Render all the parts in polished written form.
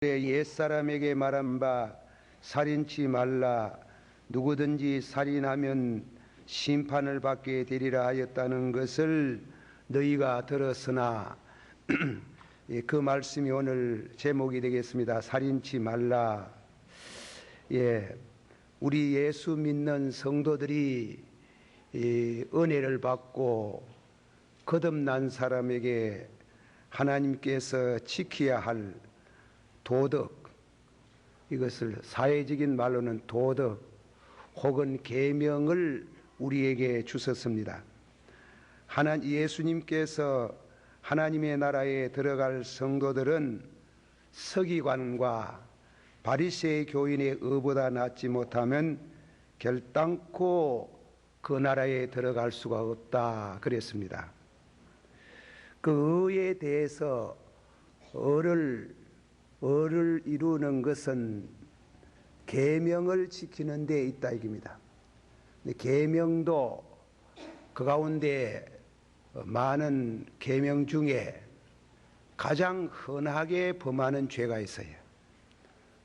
옛사람에게 말한 바 살인치 말라 누구든지 살인하면 심판을 받게 되리라 하였다는 것을 너희가 들었으나 그 말씀이 오늘 제목이 되겠습니다. 살인치 말라. 우리 예수 믿는 성도들이 은혜를 받고 거듭난 사람에게 하나님께서 지켜야 할 도덕, 이것을 사회적인 말로는 도덕 혹은 계명을 우리에게 주셨습니다. 예수님께서 하나님의 나라에 들어갈 성도들은 서기관과 바리새의 교인의 의보다 낫지 못하면 결단코 그 나라에 들어갈 수가 없다 그랬습니다. 그 의에 대해서 의를 이루는 것은 계명을 지키는 데 있다 이깁니다. 계명도 그 가운데 많은 계명 중에 가장 흔하게 범하는 죄가 있어요.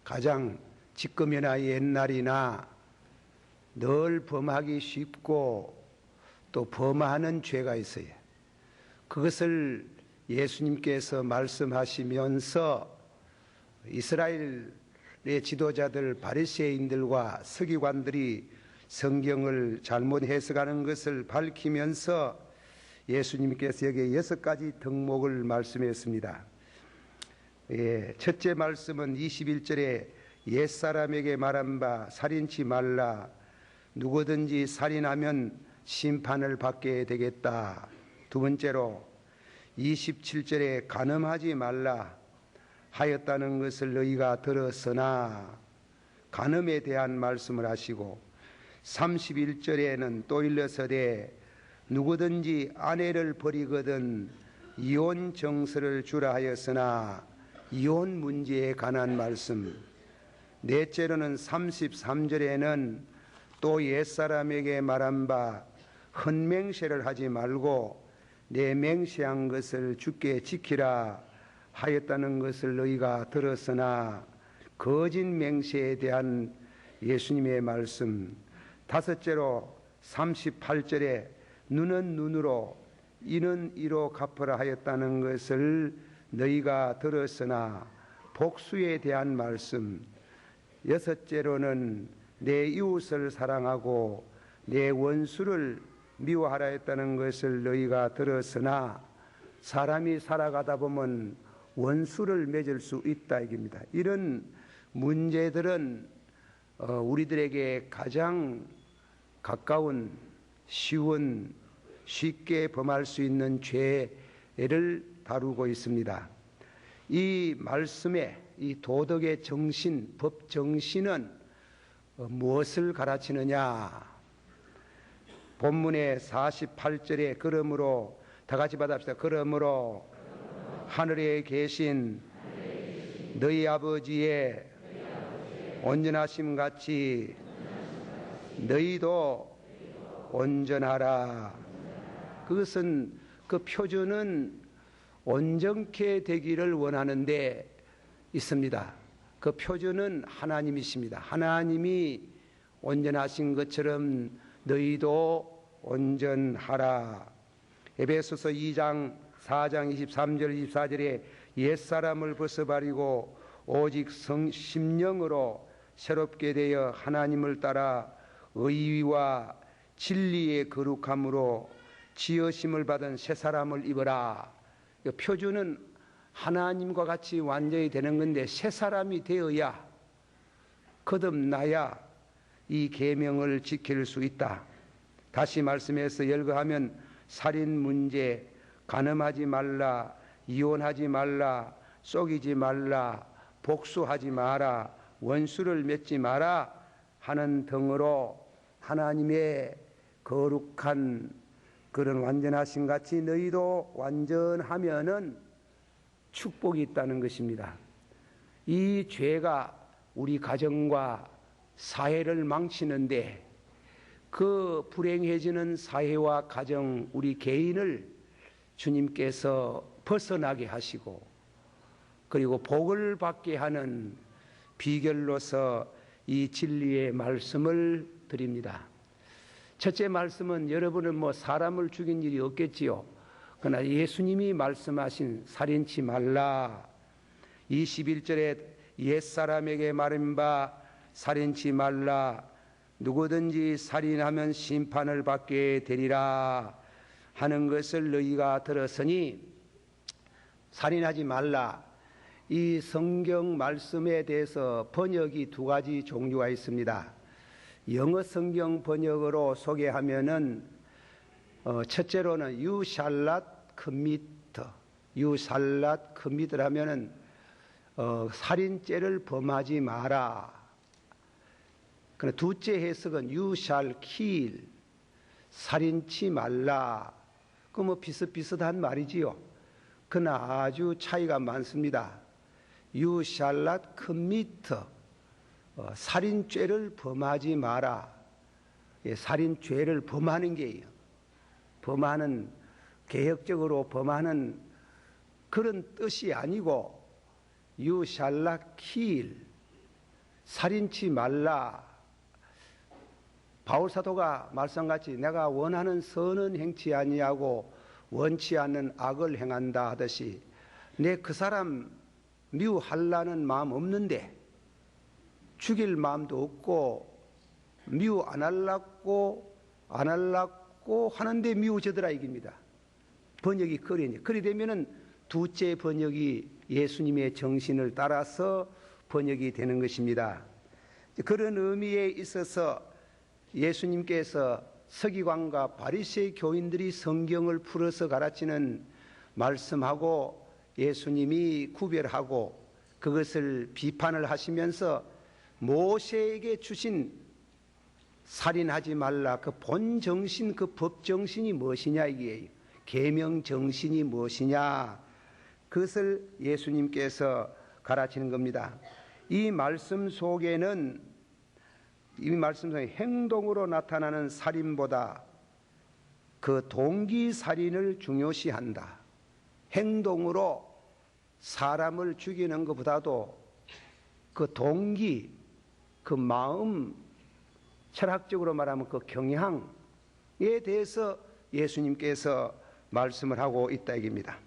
가장 지금이나 옛날이나 늘 범하기 쉽고 또 범하는 죄가 있어요. 그것을 예수님께서 말씀하시면서 이스라엘의 지도자들 바리새인들과 서기관들이 성경을 잘못 해석하는 것을 밝히면서 예수님께서 여기에 6가지 덕목을 말씀했습니다. 첫째 말씀은 21절에 옛사람에게 말한 바 살인치 말라 누구든지 살인하면 심판을 받게 되겠다. 두 번째로 27절에 간음하지 말라 하였다는 것을 너희가 들었으나 간음에 대한 말씀을 하시고 31절에는 또 일러서되 누구든지 아내를 버리거든 이혼 정서를 주라 하였으나 이혼 문제에 관한 말씀. 넷째로는 33절에는 또 옛사람에게 말한 바 헌맹세를 하지 말고 내 맹세한 것을 주께 지키라 하였다는 것을 너희가 들었으나 거짓 맹세에 대한 예수님의 말씀. 다섯째로 38절에 눈은 눈으로 이는 이로 갚으라 하였다는 것을 너희가 들었으나 복수에 대한 말씀. 여섯째로는 내 이웃을 사랑하고 내 원수를 미워하라 했다는 것을 너희가 들었으나 사람이 살아가다 보면 원수를 맺을 수 있다 이깁니다. 이런 문제들은 우리들에게 가장 가까운 쉬운 쉽게 범할 수 있는 죄를 다루고 있습니다. 이 말씀의 이 도덕의 정신, 법 정신은 무엇을 가르치느냐? 본문의 48절에 그러므로 다 같이 받아봅시다. 그러므로 하늘에 계신 너희 아버지의 온전하심 같이 너희도 온전하라. 그것은 그 표준은 온전케 되기를 원하는 데 있습니다. 그 표준은 하나님이십니다. 하나님이 온전하신 것처럼 너희도 온전하라. 에베소서 2장 4장 23절 24절에 옛사람을 벗어버리고 오직 심령으로 새롭게 되어 하나님을 따라 의와 진리의 거룩함으로 지으심을 받은 새 사람을 입어라. 표준은 하나님과 같이 완전히 되는 건데 새 사람이 되어야 거듭나야 이 계명을 지킬 수 있다. 다시 말씀해서 열거하면 살인 문제, 간음하지 말라, 이혼하지 말라, 속이지 말라, 복수하지 마라, 원수를 맺지 마라 하는 등으로 하나님의 거룩한 그런 완전하신 같이 너희도 완전하면은 축복이 있다는 것입니다. 이 죄가 우리 가정과 사회를 망치는데 그 불행해지는 사회와 가정, 우리 개인을 주님께서 벗어나게 하시고 그리고 복을 받게 하는 비결로서 이 진리의 말씀을 드립니다. 첫째 말씀은 여러분은 사람을 죽인 일이 없겠지요. 그러나 예수님이 말씀하신 살인치 말라. 21절에 옛사람에게 말한 바 살인치 말라. 누구든지 살인하면 심판을 받게 되리라 하는 것을 너희가 들었으니 살인하지 말라. 이 성경 말씀에 대해서 번역이 두 가지 종류가 있습니다. 영어 성경 번역으로 소개하면은 첫째로는 You shall not commit, You shall not commit라면은 살인죄를 범하지 마라. 그러나 둘째 해석은 You shall kill, 살인치 말라. 그 비슷비슷한 말이지요. 그러나 아주 차이가 많습니다. You shall not commit, 살인죄를 범하지 마라. 살인죄를 범하는 게요. 범하는, 개혁적으로 범하는 그런 뜻이 아니고 You shall not kill, 살인치 말라. 바울사도가 말씀같이 내가 원하는 선은 행치 아니하고 원치 않는 악을 행한다 하듯이 내 그 사람 미워하려는 마음 없는데 죽일 마음도 없고 미워 안 하려고 하는데 미워지더라 이깁니다. 번역이 그러니 그리 되면은 둘째 번역이 예수님의 정신을 따라서 번역이 되는 것입니다. 그런 의미에 있어서 예수님께서 서기관과 바리새이 교인들이 성경을 풀어서 가르치는 말씀하고 예수님이 구별하고 그것을 비판을 하시면서 모세에게 주신 살인하지 말라 그 본 정신, 그 법 정신이 무엇이냐 이게 계명 정신이 무엇이냐 그것을 예수님께서 가르치는 겁니다. 이 말씀 속에는 이 말씀 속에 행동으로 나타나는 살인보다 그 동기 살인을 중요시한다. 행동으로 사람을 죽이는 것보다도 그 동기, 그 마음, 철학적으로 말하면 그 경향에 대해서 예수님께서 말씀을 하고 있다 이깁니다.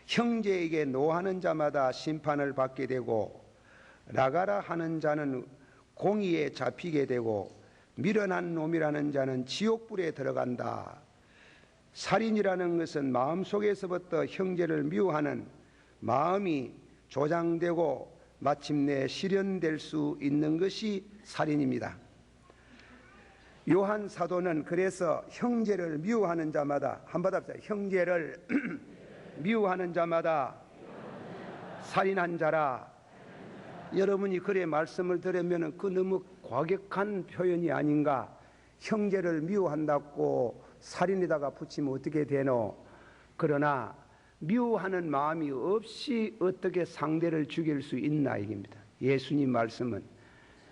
형제에게 노하는 자마다 심판을 받게 되고 나가라 하는 자는 공의에 잡히게 되고 미련한 놈이라는 자는 지옥불에 들어간다. 살인이라는 것은 마음속에서부터 형제를 미워하는 마음이 조장되고 마침내 실현될 수 있는 것이 살인입니다. 요한 사도는 그래서 형제를 미워하는 자마다 한번 합시다. 형제를 미워하는 자마다 살인한 자라. 여러분이 그래 말씀을 들으면 그 너무 과격한 표현이 아닌가. 형제를 미워한다고 살인에다가 붙이면 어떻게 되노. 그러나 미워하는 마음이 없이 어떻게 상대를 죽일 수 있나 이깁니다. 예수님 말씀은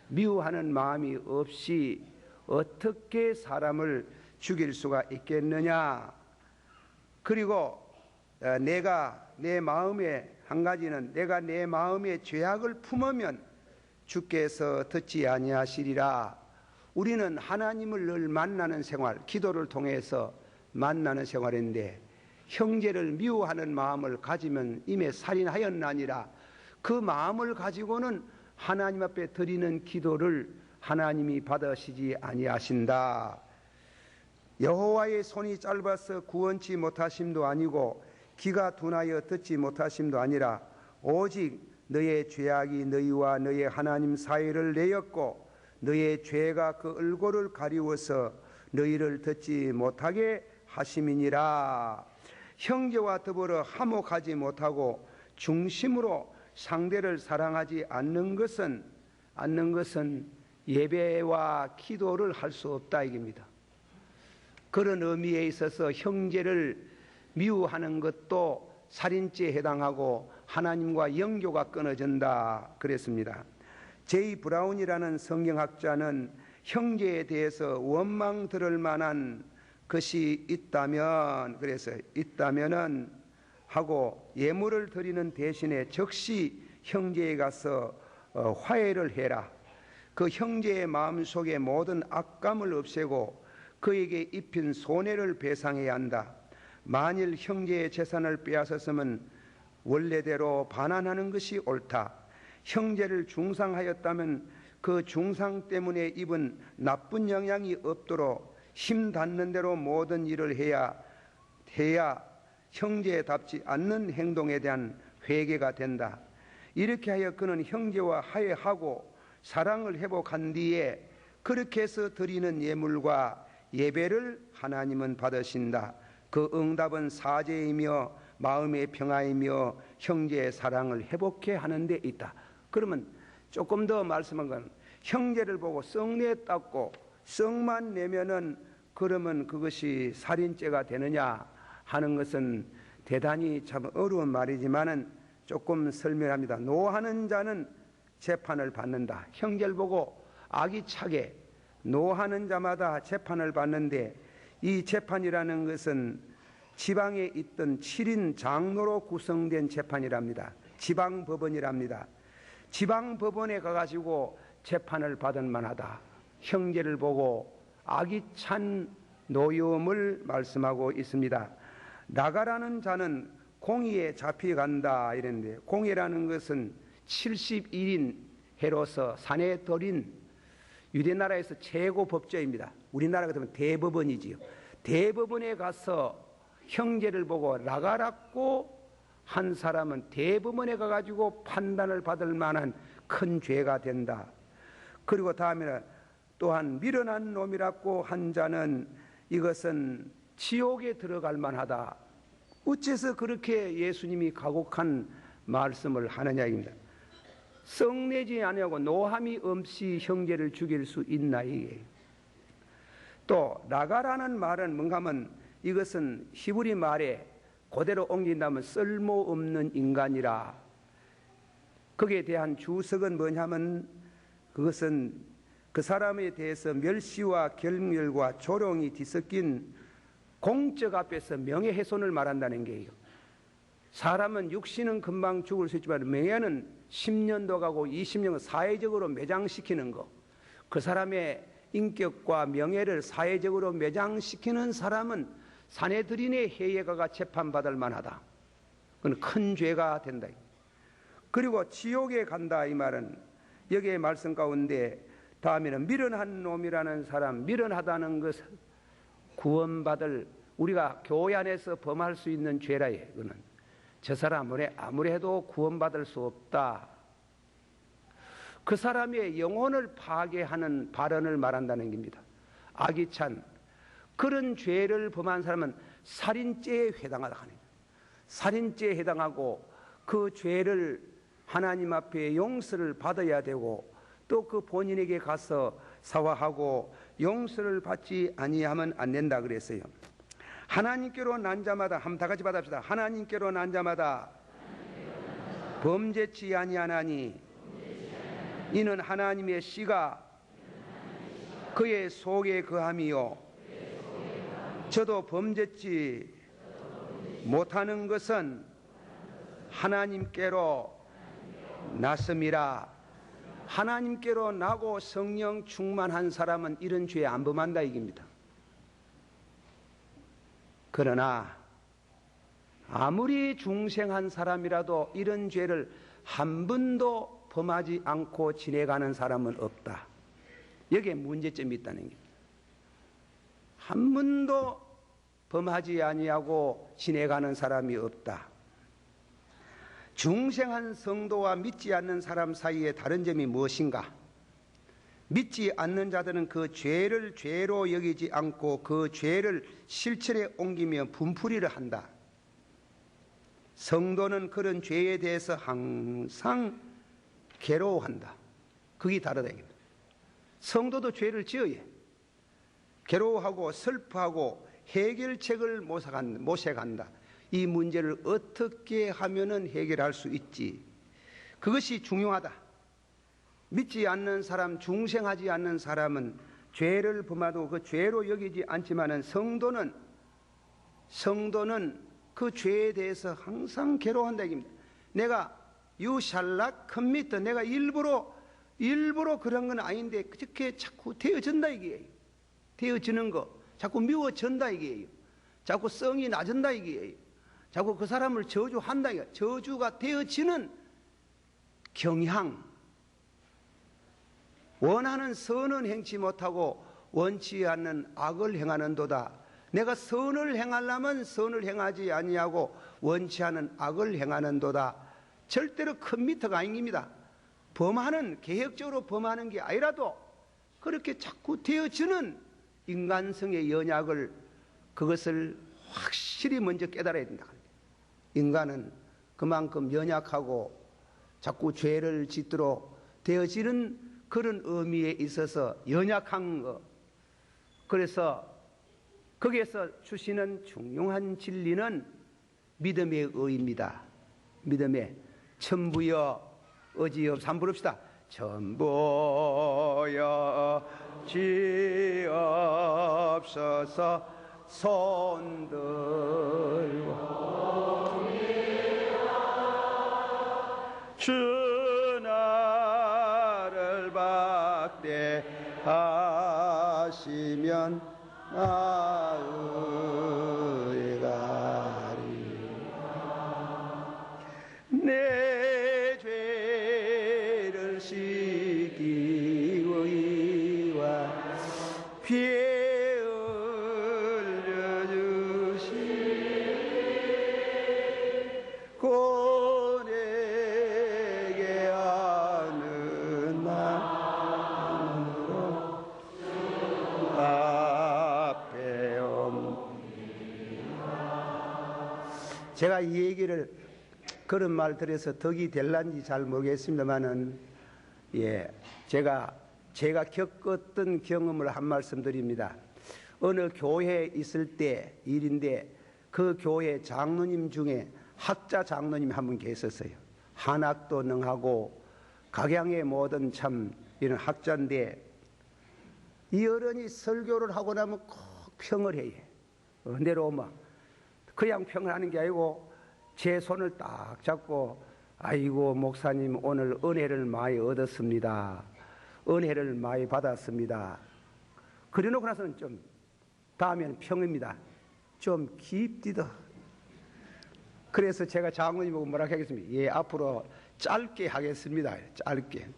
미워하는 마음이 없이 어떻게 사람을 죽일 수가 있겠느냐. 그리고 내가 내 마음에 한 가지는 내가 내 마음에 죄악을 품으면 주께서 듣지 아니하시리라. 우리는 하나님을 늘 만나는 생활, 기도를 통해서 만나는 생활인데 형제를 미워하는 마음을 가지면 이미 살인하였나니라. 그 마음을 가지고는 하나님 앞에 드리는 기도를 하나님이 받으시지 아니하신다. 여호와의 손이 짧아서 구원치 못하심도 아니고 귀가 둔하여 듣지 못하심도 아니라 오직 너의 죄악이 너희와 너의 하나님 사이를 내었고 너의 죄가 그 얼굴을 가리워서 너희를 듣지 못하게 하심이니라. 형제와 더불어 화목하지 못하고 중심으로 상대를 사랑하지 않는 것은 예배와 기도를 할 수 없다 이깁니다. 그런 의미에 있어서 형제를 미워하는 것도 살인죄에 해당하고 하나님과 영교가 끊어진다 그랬습니다. 제이 브라운이라는 성경학자는 형제에 대해서 원망 들을 만한 것이 있다면, 그래서 있다면은 하고 예물을 드리는 대신에 즉시 형제에 가서 화해를 해라. 그 형제의 마음속에 모든 악감을 없애고 그에게 입힌 손해를 배상해야 한다. 만일 형제의 재산을 빼앗았으면 원래대로 반환하는 것이 옳다. 형제를 중상하였다면 그 중상 때문에 입은 나쁜 영향이 없도록 힘 닿는 대로 모든 일을 해야 형제답지 않는 행동에 대한 회개가 된다. 이렇게 하여 그는 형제와 화해하고 사랑을 회복한 뒤에 그렇게 해서 드리는 예물과 예배를 하나님은 받으신다. 그 응답은 사죄이며 마음의 평화이며 형제의 사랑을 회복해 하는 데 있다. 그러면 조금 더 말씀한 건 형제를 보고 썩내 닦고 썩만 내면은 그러면 그것이 살인죄가 되느냐 하는 것은 대단히 참 어려운 말이지만은 조금 설명합니다. 노하는 자는 재판을 받는다. 형제를 보고 악이 차게 노하는 자마다 재판을 받는데 이 재판이라는 것은 지방에 있던 7인 장로로 구성된 재판이랍니다. 지방법원이랍니다. 지방법원에 가가지고 재판을 받을 만하다. 형제를 보고 악이 찬 노여움을 말씀하고 있습니다. 나가라는 자는 공의에 잡혀간다 이랬는데, 공의라는 것은 71인 해로서 사내들인 유대나라에서 최고 법조입니다. 우리나라 같으면 대법원이지요. 대법원에 가서 형제를 보고 나가라고 한 사람은 대법원에 가가지고 판단을 받을 만한 큰 죄가 된다. 그리고 다음에는 또한 미련한 놈이라고 한 자는 이것은 지옥에 들어갈 만하다. 어째서 그렇게 예수님이 가곡한 말씀을 하느냐입니다. 썩내지 아니하고 노함이 없이 형제를 죽일 수 있나 이게. 또 나가라는 말은 뭔가 하면 이것은 히브리 말에 그대로 옮긴다면 쓸모없는 인간이라. 거기에 대한 주석은 뭐냐면 그것은 그 사람에 대해서 멸시와 경멸과 조롱이 뒤섞인 공적 앞에서 명예훼손을 말한다는 게예요. 사람은 육신은 금방 죽을 수 있지만 명예는 10년도 가고 20년 사회적으로 매장시키는 거. 그 사람의 인격과 명예를 사회적으로 매장시키는 사람은 사내들인의 해예가가 재판받을 만하다. 그건 큰 죄가 된다. 그리고 지옥에 간다 이 말은 여기에 말씀 가운데 다음에는 미련한 놈이라는 사람, 미련하다는 것은 구원받을 우리가 교회 안에서 범할 수 있는 죄라예. 그는 저 사람은 아무리 해도 구원받을 수 없다. 그 사람의 영혼을 파괴하는 발언을 말한다는 겁니다. 악이 찬 그런 죄를 범한 사람은 살인죄에 해당하다 하는 거예요. 살인죄에 해당하고 그 죄를 하나님 앞에 용서를 받아야 되고 또 그 본인에게 가서 사과하고 용서를 받지 아니하면 안 된다 그랬어요. 하나님께로 난 자마다 한번 다 같이 받읍시다. 하나님께로 난 자마다 범죄치 아니하나니 이는 하나님의 씨가 그의 속에 거함이요 저도 범죄치 못하는 것은 하나님께로 났음이라. 하나님께로 나고 성령 충만한 사람은 이런 죄 안 범한다 이깁니다. 그러나 아무리 중생한 사람이라도 이런 죄를 한 번도 범하지 않고 지내가는 사람은 없다. 여기에 문제점이 있다는 겁니다. 한 번도 범하지 아니하고 지내가는 사람이 없다. 중생한 성도와 믿지 않는 사람 사이에 다른 점이 무엇인가? 믿지 않는 자들은 그 죄를 죄로 여기지 않고 그 죄를 실천에 옮기며 분풀이를 한다. 성도는 그런 죄에 대해서 항상 괴로워한다. 그게 다르다. 성도도 죄를 지어야 괴로워하고 슬퍼하고 해결책을 모색한다. 이 문제를 어떻게 하면은 해결할 수 있지? 그것이 중요하다. 믿지 않는 사람, 중생하지 않는 사람은 죄를 범하도 그 죄로 여기지 않지만은 성도는 그 죄에 대해서 항상 괴로워한다 얘기입니다. 내가 you shall not commit, 내가 일부러 그런 건 아닌데 그렇게 자꾸 되어진다 이게예요. 되어지는 거 자꾸 미워진다 이게예요. 자꾸 성이 낮은다 이게예요. 자꾸 그 사람을 저주한다 이게, 저주가 되어지는 경향. 원하는 선은 행치 못하고 원치 않는 악을 행하는도다. 내가 선을 행하려면 선을 행하지 아니하고 원치 않은 악을 행하는도다. 절대로 컴미터가 아닙니다. 범하는, 계획적으로 범하는 게 아니라도 그렇게 자꾸 되어지는 인간성의 연약을, 그것을 확실히 먼저 깨달아야 된다. 인간은 그만큼 연약하고 자꾸 죄를 짓도록 되어지는 그런 의미에 있어서 연약한 것. 그래서 거기에서 주시는 중요한 진리는 믿음의 의입니다. 믿음의 천부여 어지없 한번 부릅시다. 천부여 지없어서 손들고 주 나를 박대하시면 나으리가리. 내 죄를 씻기고 이와 피해 제가 이 얘기를 그런 말 들어서 덕이 될란지 잘 모르겠습니다만은, 제가 겪었던 경험을 한 말씀 드립니다. 어느 교회에 있을 때 일인데 그 교회 장로님 중에 학자 장로님이 한 분 계셨어요. 한학도 능하고 각양의 모든 참 이런 학자인데, 이 어른이 설교를 하고 나면 꼭 평을 해요. 내려오면 그냥 평을 하는 게 아니고 제 손을 딱 잡고, 아이고 목사님 오늘 은혜를 많이 얻었습니다. 은혜를 많이 받았습니다. 그래놓고 나서는 좀 다음에는 평입니다. 좀 깊디더. 그래서 제가 장로님하고 뭐라 하겠습니까? 예, 앞으로 짧게 하겠습니다. 짧게.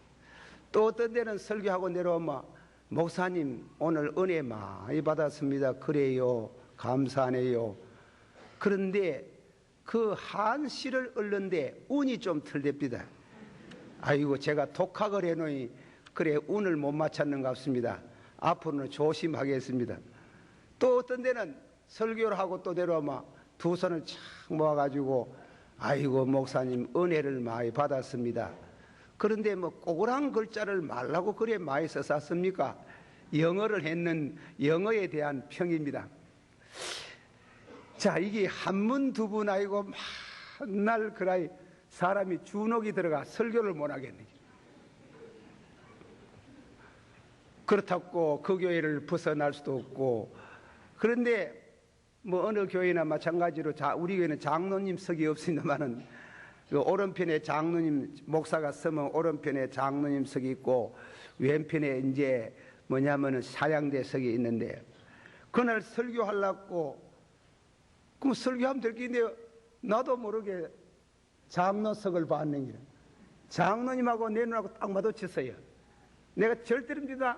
또 어떤 데는 설교하고 내려오면, 목사님 오늘 은혜 많이 받았습니다. 그래요, 감사하네요. 그런데 그 한시를 얻는데 운이 좀 틀립니다. 아이고 제가 독학을 해놓으니 그래 운을 못 맞췄는 것 같습니다. 앞으로는 조심하겠습니다. 또 어떤 데는 설교를 하고 또 내려오면 두 손을 착 모아가지고, 아이고 목사님 은혜를 많이 받았습니다. 그런데 뭐 꼬그란 글자를 말라고 그래 많이 썼습니까? 영어를 했는 영어에 대한 평입니다. 자, 이게 한문 두 분 아니고 맨날 그라이 사람이 주눅이 들어가 설교를 못 하겠네. 그렇다고 그 교회를 벗어날 수도 없고. 그런데 뭐 어느 교회나 마찬가지로 우리 교회는 장로님석이 없습니다만은 그 오른편에 장로님 목사가 서면 오른편에 장로님석이 있고 왼편에 이제 뭐냐면은 사양대석이 있는데, 그날 설교하려고 그럼 설교하면 될 게 있는데 나도 모르게 장로석을 봤는 게, 장로님하고 내 눈하고 딱 마주쳤어요. 내가 절대로 믿다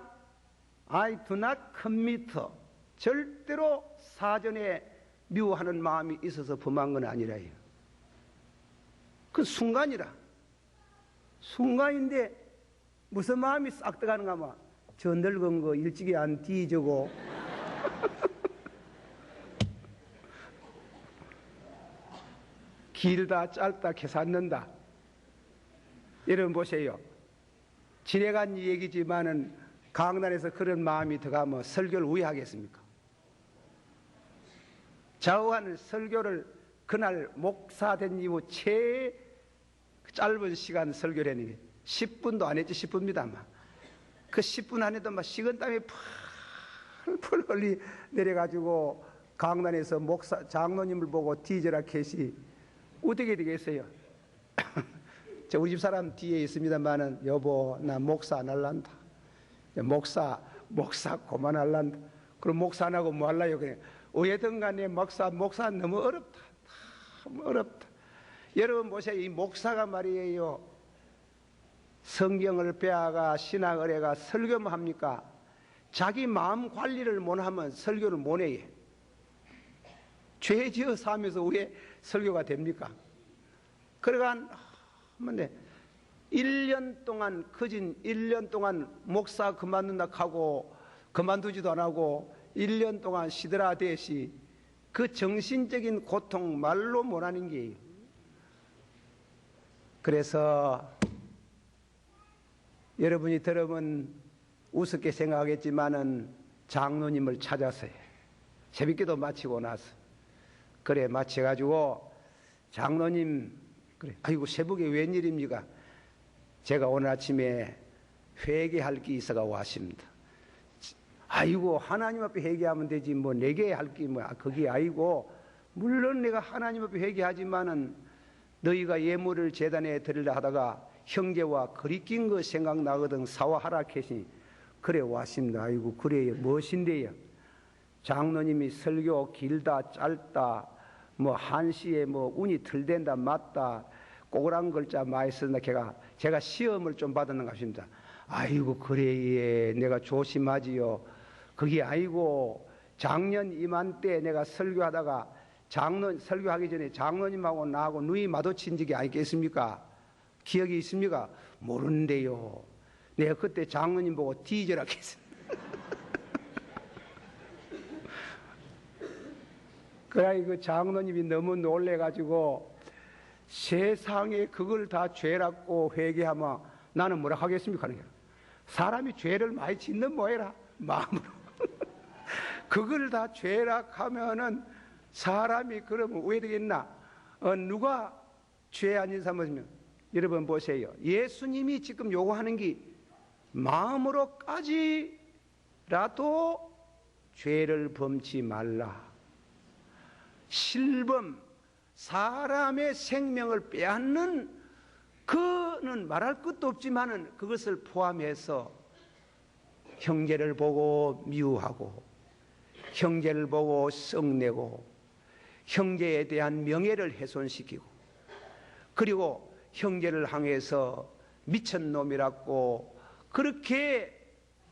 I do not commit, 절대로 사전에 미워하는 마음이 있어서 범한 건 아니라요. 그 순간이라. 순간인데 무슨 마음이 싹 들어가는가 하면, 저 늙은 거 일찍이 안 뒤지고 길다 짧다 계산는다. 여러분 보세요. 지내간 얘기지만은 강단에서 그런 마음이 들어가면 설교를 왜 하겠습니까? 좌우하는 설교를 그날 목사된 이후 제일 짧은 시간 설교를 했는데 10분도 안 했지. 10분입니다 아마. 그 10분 안에도 막 식은땀이 펄펄 흘리 내려가지고 강단에서 목사 장로님을 보고 뒤져라 캐시 어떻게 되겠어요? 우리 집 사람 뒤에 있습니다만은 여보 나 목사 안 할란다. 목사 그만할란다. 그럼 목사 안 하고 뭐 할라요? 그냥 어쨌든 간에 목사 너무 어렵다. 너무 어렵다. 여러분 보세요. 이 목사가 말이에요. 성경을 배워가 신학을 해가 설교만 합니까? 자기 마음 관리를 못하면 설교를 못 해요. 죄 지어 사면서 왜 설교가 됩니까? 그러간 1년 동안 커진 1년 동안 목사 그만둔다 하고 그만두지도 안 하고 1년 동안 시들하듯이 그 정신적인 고통 말로 못하는 게예요. 그래서 여러분이 들으면 우습게 생각하겠지만은 장로님을 찾아서요. 새벽기도 마치고 나서 그래 마쳐가지고 장로님 그래 아이고 새벽에 웬일입니까? 제가 오늘 아침에 회개할 게 있어가 왔습니다. 아이고 하나님 앞에 회개하면 되지 뭐 내게 할 게 뭐야 그게 아니고 물론 내가 하나님 앞에 회개하지만은 너희가 예물을 제단에 드리려 하다가 형제와 거리낀 거 생각나거든 사와하라 캐시니 그래 왔습니다. 아이고 그래요 무엇인데요? 장로님이 설교 길다 짧다 뭐 한시에 뭐 운이 들댄다 맞다 꼬그란 글자 많이 쓴다 제가 시험을 좀 받았는 것 같습니다. 아이고 그래 내가 조심하지요. 그게 아니고 작년 이맘때 내가 설교하다가 설교하기 전에 장로님하고 나하고 눈이 마주친 적이 아니겠습니까? 기억이 있습니까? 모르는데요. 내가 그때 장로님 보고 뒤져라 했습니다. 그래 그 장로님이 너무 놀래가지고 세상에 그걸 다 죄라고 회개하면 나는 뭐라 하겠습니까? 사람이 죄를 많이 짓는 뭐해라 마음으로 그걸 다 죄라 하면은 사람이 그러면 왜 되겠나? 누가 죄 아닌 사람이면 여러분 보세요. 예수님이 지금 요구하는 게 마음으로까지라도 죄를 범치 말라. 실범, 사람의 생명을 빼앗는 그는 말할 것도 없지만은 그것을 포함해서 형제를 보고 미워하고 형제를 보고 썩내고 형제에 대한 명예를 훼손시키고 그리고 형제를 향해서 미친놈이라고 그렇게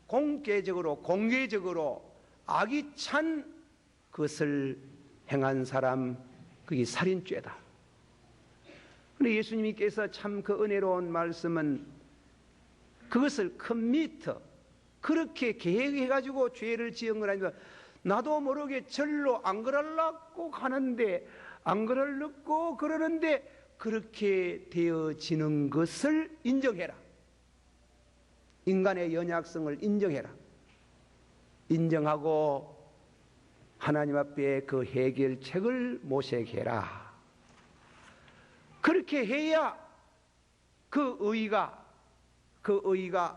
공개적으로 악이 찬 그것을 행한 사람 그게 살인죄다. 그런데 예수님께서 참 그 은혜로운 말씀은 그것을 컴미터 그렇게 계획해가지고 죄를 지은 건 아니라 나도 모르게 절로 안 그러려고 하는데 안 그러려고 그러는데 그렇게 되어지는 것을 인정해라. 인간의 연약성을 인정해라. 인정하고 하나님 앞에 그 해결책을 모색해라. 그렇게 해야 그 의가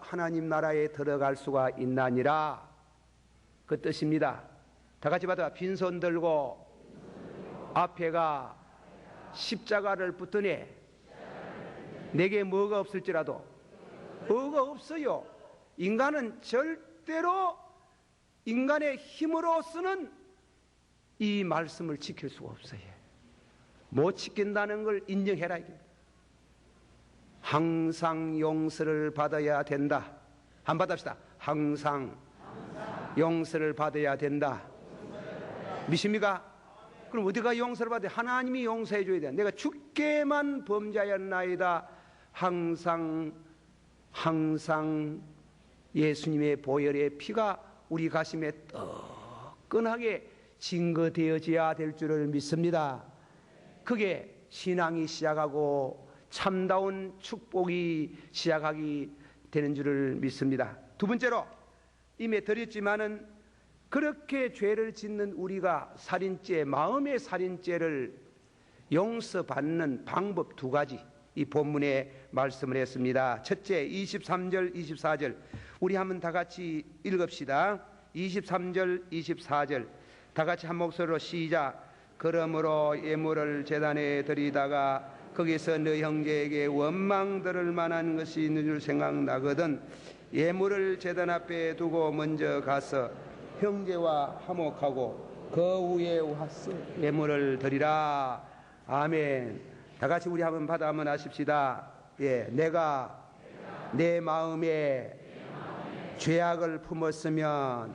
하나님 나라에 들어갈 수가 있나니라. 그 뜻입니다. 다 같이 받아. 빈손 들고 앞에가 십자가를 붙드네. 내게 뭐가 없을지라도 뭐가 없어요. 인간은 절대로 인간의 힘으로서는 이 말씀을 지킬 수가 없어요. 못 지킨다는 걸 인정해라. 항상 용서를 받아야 된다. 한번 받읍시다. 항상 용서를 받아야 된다. 믿습니까? 그럼 어디가 용서를 받아야 돼? 하나님이 용서해 줘야 돼. 내가 죽게만 범죄하였나이다. 항상 예수님의 보혈의 피가 우리 가슴에 뜨끈하게 증거되어져야 될 줄을 믿습니다. 그게 신앙이 시작하고 참다운 축복이 시작하게 되는 줄을 믿습니다. 두 번째로 이미 드렸지만은 그렇게 죄를 짓는 우리가 살인죄, 마음의 살인죄를 용서받는 방법 두 가지 이 본문에 말씀을 했습니다. 첫째 23절 24절 우리 한번 다 같이 읽읍시다. 23절 24절 다 같이 한 목소리로 시작. 그러므로 예물을 제단에 드리다가 거기서 너 형제에게 원망 들을 만한 것이 있는 줄 생각나거든 예물을 제단 앞에 두고 먼저 가서 형제와 화목하고 그 후에 와서 예물을 드리라. 아멘. 다 같이 우리 한번 받아 한번 하십시다. 예, 내가 내 마음에 죄악을 품었으면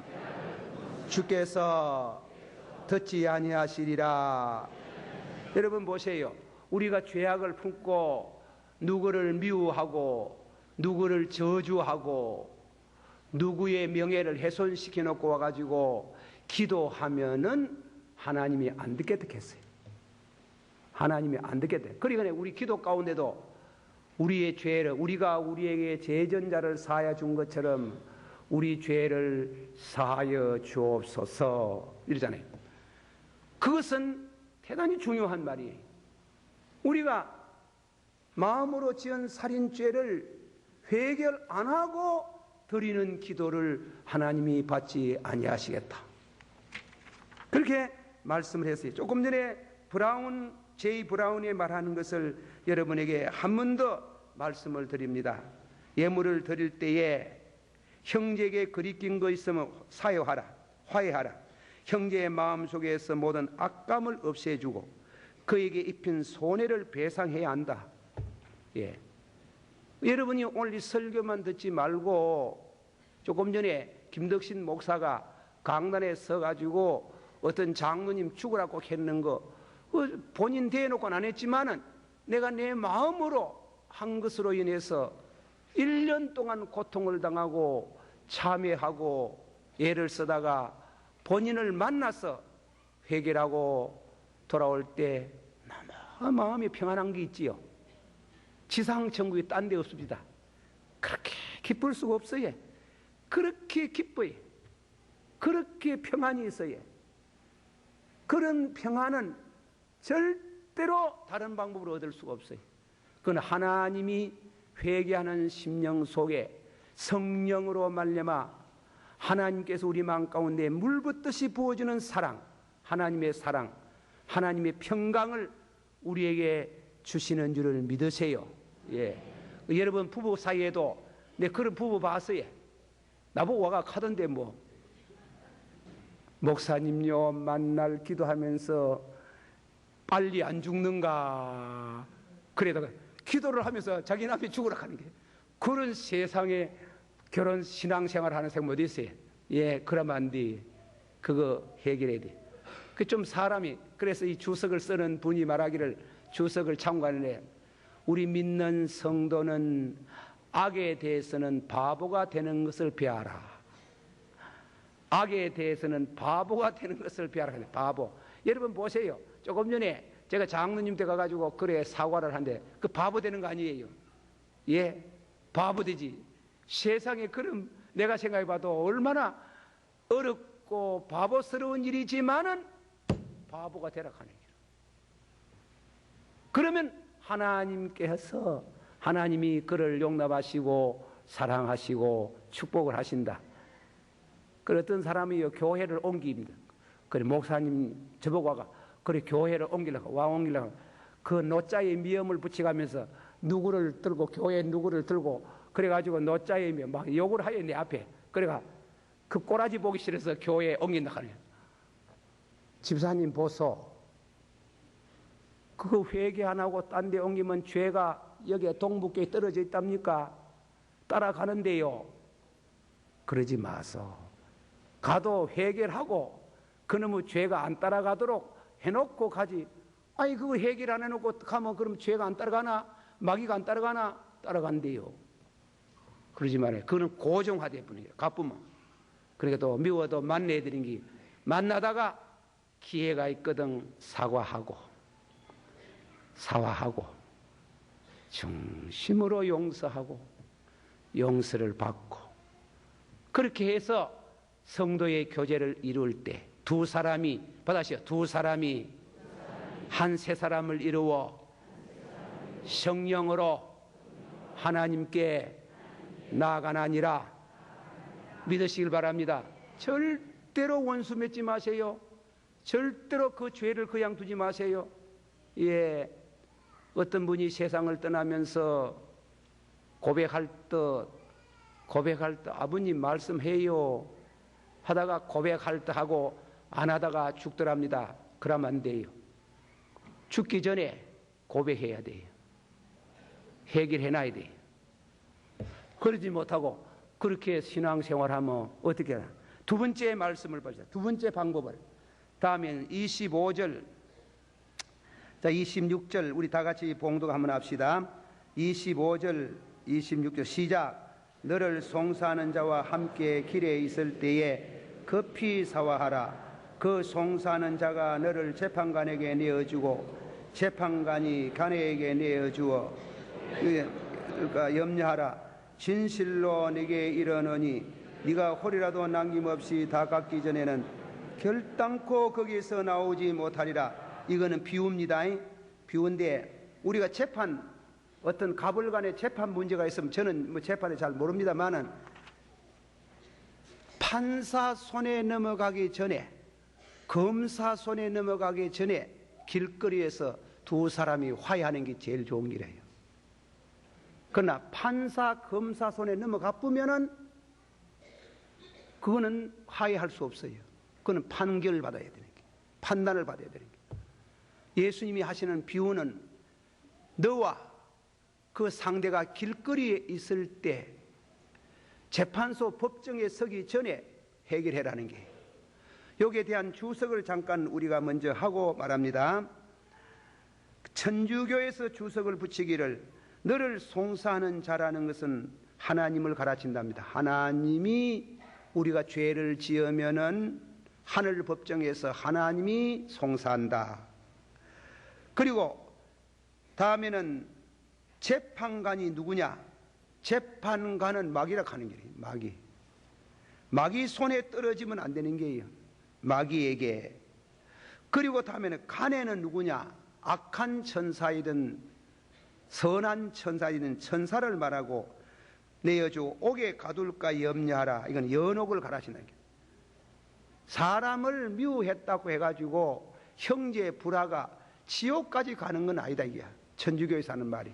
주께서 듣지 아니하시리라. 여러분 보세요. 우리가 죄악을 품고 누구를 미워하고 누구를 저주하고 누구의 명예를 훼손시켜 놓고 와가지고 기도하면은 하나님이 안 듣겠다 했어요. 하나님이 안 듣겠다. 그러니까 우리 기도 가운데도 우리의 죄를 우리가 우리에게 재전자를 사하여 준 것처럼 우리 죄를 사하여 주옵소서 이러잖아요. 그것은 대단히 중요한 말이에요. 우리가 마음으로 지은 살인죄를 회개를 안 하고 드리는 기도를 하나님이 받지 아니하시겠다. 그렇게 말씀을 했어요. 조금 전에 제이 브라운이 말하는 것을 여러분에게 한 번 더 말씀을 드립니다. 예물을 드릴 때에 형제에게 그리낀 거 있으면 사여하라, 화해하라. 형제의 마음속에서 모든 악감을 없애주고 그에게 입힌 손해를 배상해야 한다. 예. 여러분이 오늘 이 설교만 듣지 말고 조금 전에 김덕신 목사가 강단에 서가지고 어떤 장로님 죽으라고 했는 거 본인 대놓고는 안 했지만은 내가 내 마음으로 한 것으로 인해서 1년 동안 고통을 당하고 참회하고 애를 쓰다가 본인을 만나서 회개하고 돌아올 때 너무 마음이 평안한 게 있지요. 지상천국이 딴 데 없습니다. 그렇게 기쁠 수가 없어요. 그렇게 기뻐요. 그렇게 평안이 있어요. 그런 평안은 절대로 다른 방법으로 얻을 수가 없어요. 그건 하나님이 회개하는 심령 속에 성령으로 말미암아 하나님께서 우리 마음 가운데 물붓듯이 부어주는 사랑, 하나님의 사랑, 하나님의 평강을 우리에게 주시는 줄을 믿으세요. 예. 여러분 부부 사이에도 내 그런 부부 봤어요. 나보고 와가 하던데 뭐 목사님요 만날 기도하면서 빨리 안 죽는가 그래다가 기도를 하면서 자기 남편이 죽으라 하는 게 그런 세상에 결혼 신앙생활 하는 사람 어디 있어요? 예, 그러면 안 돼. 그거 해결해야 돼. 그 좀 사람이 그래서 이 주석을 쓰는 분이 말하기를 주석을 참고하는데 우리 믿는 성도는 악에 대해서는 바보가 되는 것을 배워라. 악에 대해서는 바보가 되는 것을 배워라. 바보. 여러분 보세요. 조금 전에 제가 장로님 때 가가지고 그래 사과를 한데 그 바보 되는 거 아니에요. 예, 바보 되지. 세상에 그런 내가 생각해봐도 얼마나 어렵고 바보스러운 일이지만은 바보가 되라 하는 길. 그러면 하나님께서 하나님이 그를 용납하시고 사랑하시고 축복을 하신다. 그 어떤 사람이 교회를 옮깁니다. 그래 목사님 저보고 와가 그래 교회를 옮기려고 와 옮기려고 그 노자에 미음을 붙여가면서 누구를 들고 교회 누구를 들고 그래가지고 노자에 미음 막 욕을 하여 내 앞에 그래가 그 꼬라지 보기 싫어서 교회에 옮긴다 하네. 집사님 보소. 그거 회개 안 하고 딴 데 옮기면 죄가 여기에 동북교에 떨어져 있답니까? 따라가는데요. 그러지 마소. 가도 회개를 하고 그놈의 죄가 안 따라가도록 해놓고 가지. 아니 그거 해결 안 해놓고 가면 그럼 죄가 안 따라가나? 마귀가 안 따라가나? 따라간대요. 그러지 말아요. 그거는 고정화될 뿐이에요. 가쁘면. 그러니까 또 미워도 만나드린 게 만나다가 기회가 있거든 사과하고 사화하고 중심으로 용서하고 용서를 받고 그렇게 해서 성도의 교제를 이룰 때 두 사람이 받아시오. 두 사람이 한 세 사람을 이루어 성령으로 하나님께 나아가나니라 믿으시길 바랍니다. 절대로 원수 맺지 마세요. 절대로 그 죄를 그냥 두지 마세요. 예, 어떤 분이 세상을 떠나면서 고백할 듯 아버님 말씀해요 하다가 고백할 듯 하고 안 하다가 죽더랍니다. 그러면 안 돼요. 죽기 전에 고백해야 돼요. 해결해놔야 돼요. 그러지 못하고 그렇게 신앙생활하면 어떻게 하나? 두 번째 말씀을 보자. 두 번째 방법을. 다음엔 25절, 자 26절 우리 다 같이 봉독 한번 합시다. 25절, 26절 시작. 너를 송사하는 자와 함께 길에 있을 때에 급히 사화하라. 그 송사하는 자가 너를 재판관에게 내어주고 재판관이 간에게 내어주어 그러니까 염려하라. 진실로 네게 이르노니 네가 홀이라도 남김없이 다 깎기 전에는 결단코 거기서 나오지 못하리라. 이거는 비유입니다. 비유인데 우리가 재판 어떤 갑을 간에 재판 문제가 있으면 저는 뭐 재판에 잘 모릅니다만은 판사 손에 넘어가기 전에 검사 손에 넘어가기 전에 길거리에서 두 사람이 화해하는 게 제일 좋은 길이에요. 그러나 판사 검사 손에 넘어가 보면은 그거는 화해할 수 없어요. 그거는 판결을 받아야 되는 게, 판단을 받아야 되는 게. 예수님이 하시는 비유는 너와 그 상대가 길거리에 있을 때 재판소 법정에 서기 전에 해결해라는 게, 여기에 대한 주석을 잠깐 우리가 먼저 하고 말합니다. 천주교에서 주석을 붙이기를 너를 송사하는 자라는 것은 하나님을 가르친답니다. 하나님이 우리가 죄를 지으면은 하늘 법정에서 하나님이 송사한다. 그리고 다음에는 재판관이 누구냐? 재판관은 마귀라 하는 거예요. 마귀 손에 떨어지면 안 되는 게예요. 마귀에게. 그리고 다음에는 간에는 누구냐? 악한 천사이든 선한 천사이든 천사를 말하고 내어주고 옥에 가둘까 염려하라. 이건 연옥을 가르치는 거예요. 사람을 미워했다고 해가지고 형제 불화가 지옥까지 가는 건 아니다 이게 천주교에서 하는 말이.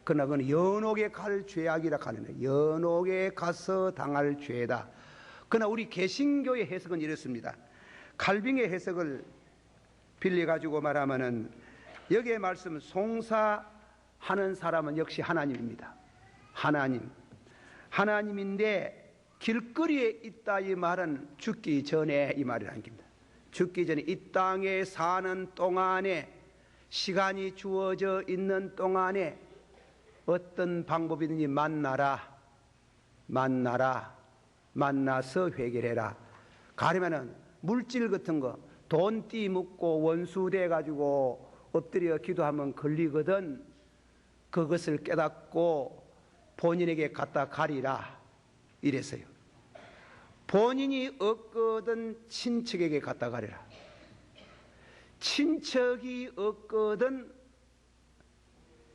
그러나 그건 연옥에 갈 죄악이라 하는 거예요. 연옥에 가서 당할 죄다. 그러나 우리 개신교의 해석은 이렇습니다. 칼빙의 해석을 빌려가지고 말하면은 여기에 말씀 송사하는 사람은 역시 하나님입니다. 하나님인데 길거리에 있다 이 말은 죽기 전에 이 말이라는 겁니다. 죽기 전에 이 땅에 사는 동안에 시간이 주어져 있는 동안에 어떤 방법이든지 만나서 해결해라. 가려면은 물질 같은 거 돈띠 묻고 원수돼 가지고 엎드려 기도하면 걸리거든. 그것을 깨닫고 본인에게 갖다 가리라 이랬어요. 본인이 없거든 친척에게 갖다 가리라. 친척이 없거든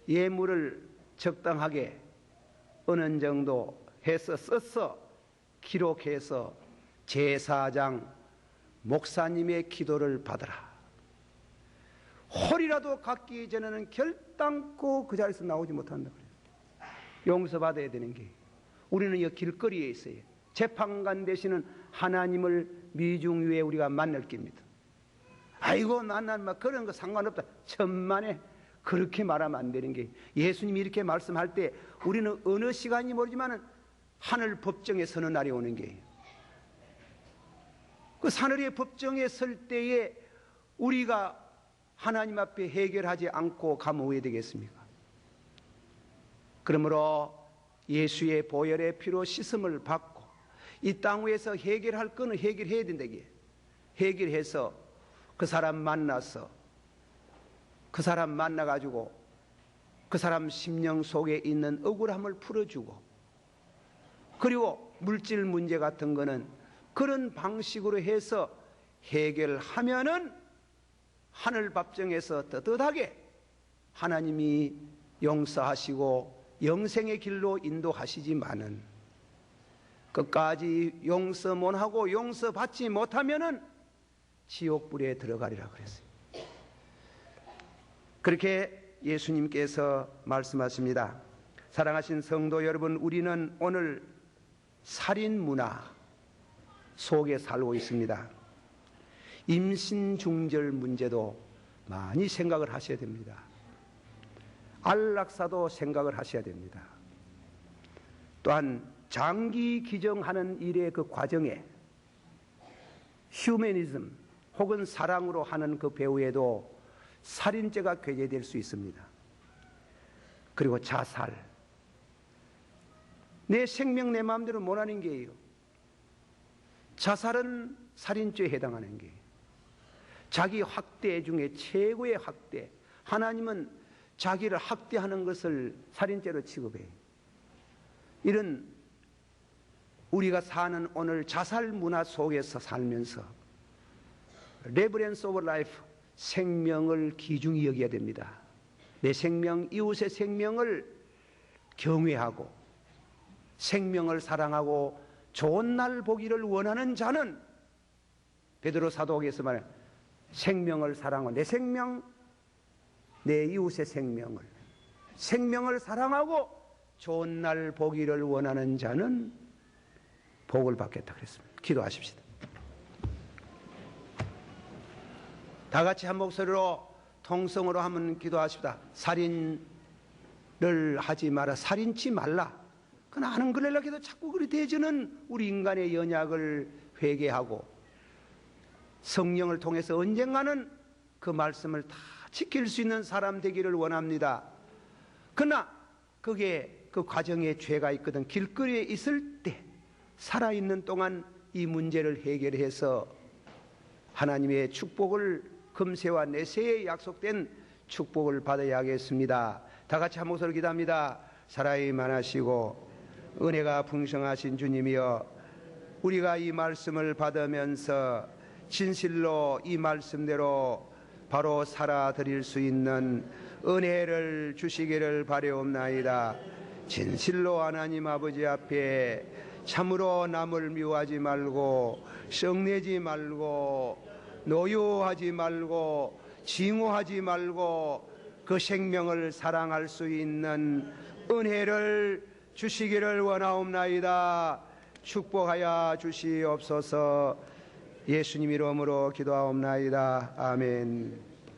예물을 적당하게 어느 정도 해서 써서 기록해서 제사장 목사님의 기도를 받으라. 홀이라도 갖기 전에는 결단코 그 자리에서 나오지 못한다 그래요. 용서받아야 되는 게 우리는 이 길거리에 있어요. 재판관 되시는 하나님을 미중유에 우리가 만날 겁니다. 아이고 나는 막 그런 거 상관없다. 천만에 그렇게 말하면 안 되는 게 예수님이 이렇게 말씀할 때 우리는 어느 시간인지 모르지만 하늘 법정에 서는 날이 오는 게 그 하늘의 법정에 설 때에 우리가 하나님 앞에 해결하지 않고 가면 왜 되겠습니까? 그러므로 예수의 보혈의 피로 씻음을 받고 이 땅 위에서 해결할 거는 해결해야 된다. 해결해서 그 사람 만나서 그 사람 만나가지고 그 사람 심령 속에 있는 억울함을 풀어주고 그리고 물질 문제 같은 거는 그런 방식으로 해서 해결하면은 하늘 법정에서 떳떳하게 하나님이 용서하시고 영생의 길로 인도하시지만은 끝까지 용서 못하고 용서받지 못하면은 지옥불에 들어가리라 그랬어요. 그렇게 예수님께서 말씀하십니다. 사랑하신 성도 여러분, 우리는 오늘 살인 문화 속에 살고 있습니다. 임신 중절 문제도 많이 생각을 하셔야 됩니다. 안락사도 생각을 하셔야 됩니다. 또한 장기 기증하는 일의 그 과정에 휴머니즘 혹은 사랑으로 하는 그 배후에도 살인죄가 괴제될 수 있습니다. 그리고 자살, 내 생명 내 마음대로 못하는 게예요. 자살은 살인죄에 해당하는 게예요. 자기 학대 중에 최고의 학대, 하나님은 자기를 학대하는 것을 살인죄로 취급해요. 이런 우리가 사는 오늘 자살 문화 속에서 살면서 레버런스 오브 라이프, 생명을 귀중히 여겨야 됩니다. 내 생명, 이웃의 생명을 경외하고 생명을 사랑하고 좋은 날 보기를 원하는 자는 베드로 사도에서 말해 생명을 사랑하고 내 생명, 내 이웃의 생명을 사랑하고 좋은 날 보기를 원하는 자는 복을 받겠다 그랬습니다. 기도하십시다. 다 같이 한 목소리로 통성으로 한번 기도하십시다. 살인을 하지 마라. 살인치 말라. 그러나 하는 그러려고 해도 자꾸 그리 되지는 우리 인간의 연약을 회개하고 성령을 통해서 언젠가는 그 말씀을 다 지킬 수 있는 사람 되기를 원합니다. 그러나 그게 그 과정에 죄가 있거든. 길거리에 있을 때 살아있는 동안 이 문제를 해결해서 하나님의 축복을 금세와 내세에 약속된 축복을 받아야겠습니다. 다 같이 한 목소리로 기도합니다. 사랑이 많으시고 은혜가 풍성하신 주님이여, 우리가 이 말씀을 받으면서 진실로 이 말씀대로 바로 살아드릴 수 있는 은혜를 주시기를 바라옵나이다. 진실로 하나님 아버지 앞에 참으로 남을 미워하지 말고 성내지 말고 노여하지 말고 징후하지 말고 그 생명을 사랑할 수 있는 은혜를 주시기를 원하옵나이다. 축복하여 주시옵소서. 예수님 이름으로 기도하옵나이다. 아멘.